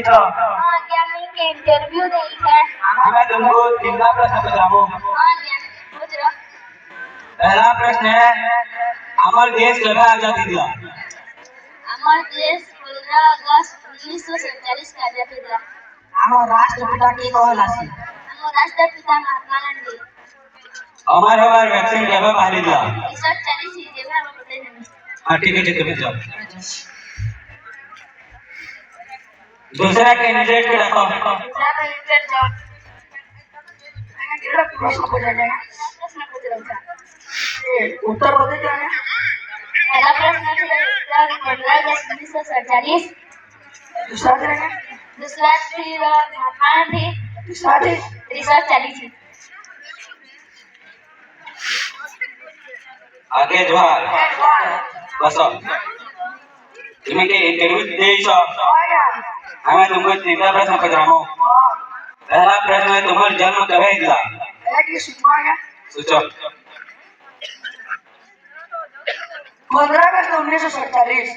तो हाँ क्या मैं के इंटरव्यू देई है। मैं तुमको तीसरा प्रश्न पूछूं। हाँ क्या पूछ रहा। पहला प्रश्न है हमारे देश कब आजादी दिला? हमारा देश 15 अगस्त 1947 का आजादी दिला। हमारा राष्ट्रपिता के कहलासी। हमारा राष्ट्रपिता महात्मा गांधी। हमारे वैक्सीन कब पहले दिला? 1940 ही जेबा में बता नहीं। हाँ ठीक है तुम्हें जाओ। दूसरा कैंडिडेट को रखो। दूसरा कैंडिडेट जाओ। मैंने कितना प्रश्न पूछा है? प्रश्न पूछ रहा था। ये उत्तर बता क्या है? पहला प्रश्न था 15 अगस्त 1947। दूसरा क्या है? दूसरा थी महात्मा गांधी। तीसरा थी 1940। आगे जोहार बसो तुम्हें के इंटरव्यू दे छो हमें तुमको तीसरा प्रश्न पूछूं। पहला प्रश्न है तुम्हारा जन्म कब दिला? एक सुमा है सोचो 15 अगस्त 1947।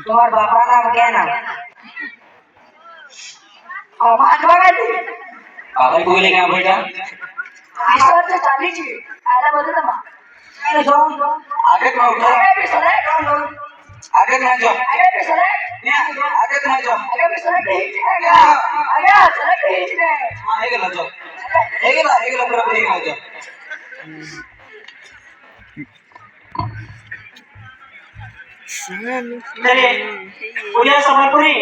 तुम्हारे बापा नाम क्या नाम? महात्मा गांधी। पागल को लेके आ बेटा। 1940 जी आला बता तमा अरे जाओ आगे तुम उठो। आगे भी सरे जाओ आगे ना जाओ। आगे भी सरे आगे ना जाओ। आगे भी सरे ठीक है आगे सरे ठीक है हाँ आगे ना जाओ। आगे पूरा आगे ना जाओ। चलिए पूजा समर्पणी